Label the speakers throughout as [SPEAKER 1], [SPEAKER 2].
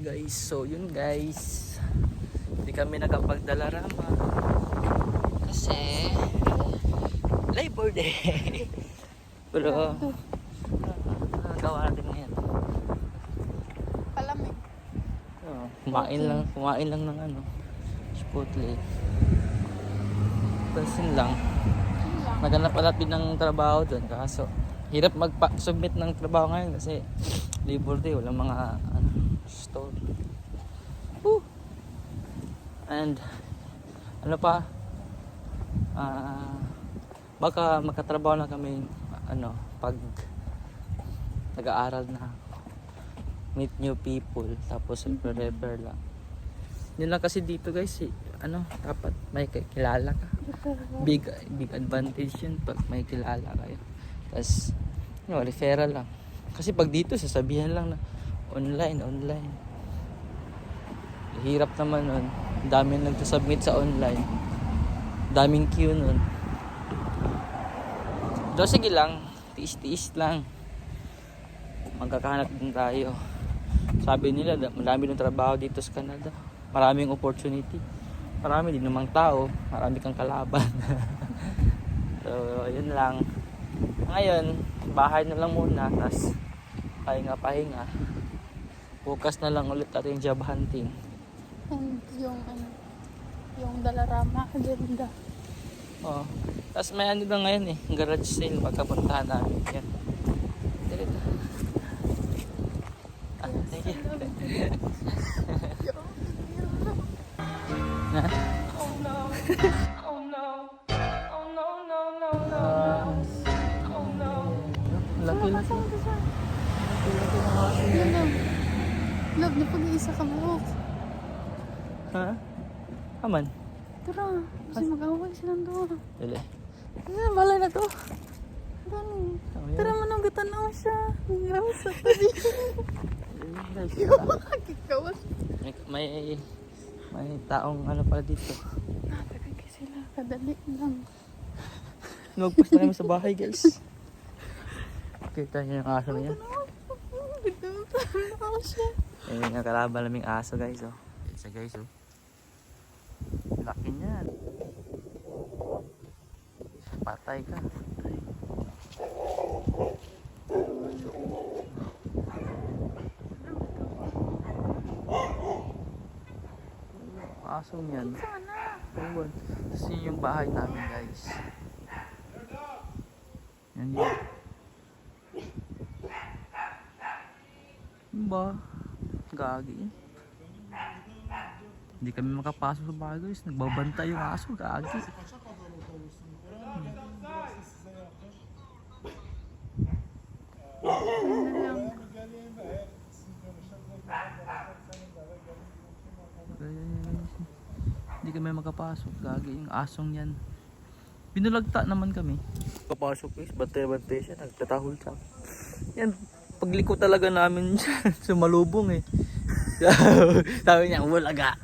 [SPEAKER 1] guys. So yun guys, hindi kami nakapagdalarama kasi Labor Day. Pero gawa natin ngayon.
[SPEAKER 2] Palamig.
[SPEAKER 1] Kumain lang ng Chipotle. Tapos yun lang. Naghanap pala din ng trabaho doon, kaso hirap mag-submit ng trabaho ngayon kasi Labor Day, walang mga store. Woo! And baka magkatrabaho na kami pag nag-aaral na, meet new people, tapos refer lang. Yun lang kasi dito guys, dapat may kilala ka. Big advantage yun pag may kilala kayo. Tapos referral lang. Kasi pag dito sasabihan lang na online. Hirap naman nun. Daming nagsusubmit sa online. Daming queue nun. So sige lang, tiis lang. Magkakahanap din tayo. Sabi nila marami ng trabaho dito sa Canada. Maraming opportunity. Marami din namang tao, marami kang kalaban. So yun lang. Ngayon, bahay na lang muna, tas pahinga. Bukas na lang ulit natin yung job hunting.
[SPEAKER 2] And yung Dalarama agenda.
[SPEAKER 1] Tas may lang ngayon garage sale, pagkapuntahan namin yan. Thank you.
[SPEAKER 2] Oh no. Oh no. Oh no, no, no, no. Oh no.
[SPEAKER 1] Laki ng aso yan.
[SPEAKER 2] Love, napag-iisa ka mo.
[SPEAKER 1] Ha? Aman?
[SPEAKER 2] Tara, kasi mag-away silang doon.
[SPEAKER 1] Dali.
[SPEAKER 2] Malay na to. Dali. Tara, manunggatan na siya. Ngayon sa tabi. Kikawas.
[SPEAKER 1] May taong pala dito.
[SPEAKER 2] Nakakagay sila. Kadali lang.
[SPEAKER 1] Magpas na namin sa bahay guys. Kita niyo yung aso na yan. Yung nakalaban naming aso guys. Isa guys. Laki niyan. Patay ka. Aso niyan. Tapos yun yung bahay namin guys. Yan yun. Ba? Gagi. Hindi kami makapasok sa bahay guys. Nagbabanta yung aso. Gagi. Hindi kami makapasok. Gagi yung asong yan. Binulagta naman kami. Papasok guys. Bantay-bantay siya. Nagtatahol siya. Yan. Pagliko talaga namin siya. Sumalubong Sabi niya, walaga.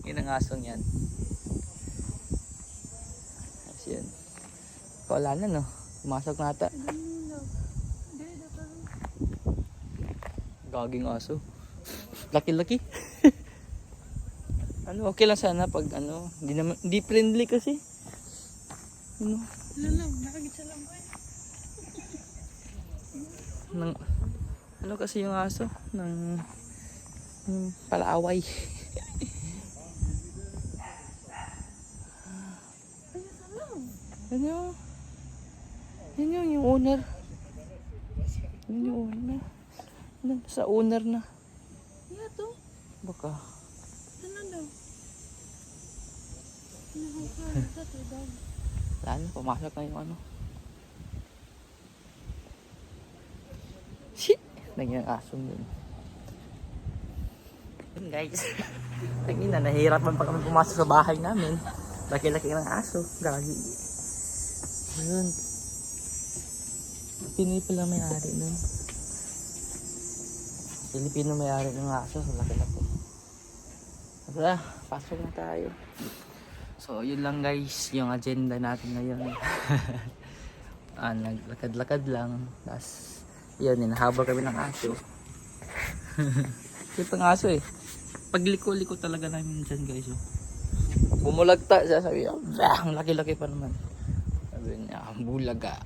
[SPEAKER 1] Yun ang asong yan. Kasi yan. Wala na pumasok na ata. Gaging aso. Laki-laki. Okay lang sana pag hindi friendly kasi.
[SPEAKER 2] Nakagitsa lang ba
[SPEAKER 1] kasi yung aso ng palaaway. Yan yung owner. Yan yung owner. Sa owner na.
[SPEAKER 2] Yeah, to.
[SPEAKER 1] Baka.
[SPEAKER 2] Ano daw?
[SPEAKER 1] Wala na, pumasok na yung Shit! Nagyang asong yun. Yun guys. Tangina, nahihirapan pa kami pumasok sa bahay namin. Laki-laki ng aso. Gagi. Ayun. Pinoy pala may-ari nun. Pilipino may-ari ng aso. Laki-laki. Tara, pasok na tayo. So, yun lang guys. Yung agenda natin ngayon. Naglakad-lakad lang. Tapos, yun, hinahabol kami ng aso. Cute ang aso eh. Pagliko-liko talaga namin dyan guys. Oh. Bumulagta siya, sabi niya, ang laki-laki pa naman. Sabi niya, bulaga.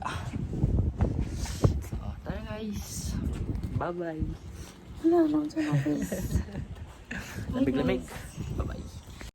[SPEAKER 1] So, tara guys. Bye-bye.
[SPEAKER 3] Wala lang sa office.
[SPEAKER 1] Lamig-lamig. Bye-bye.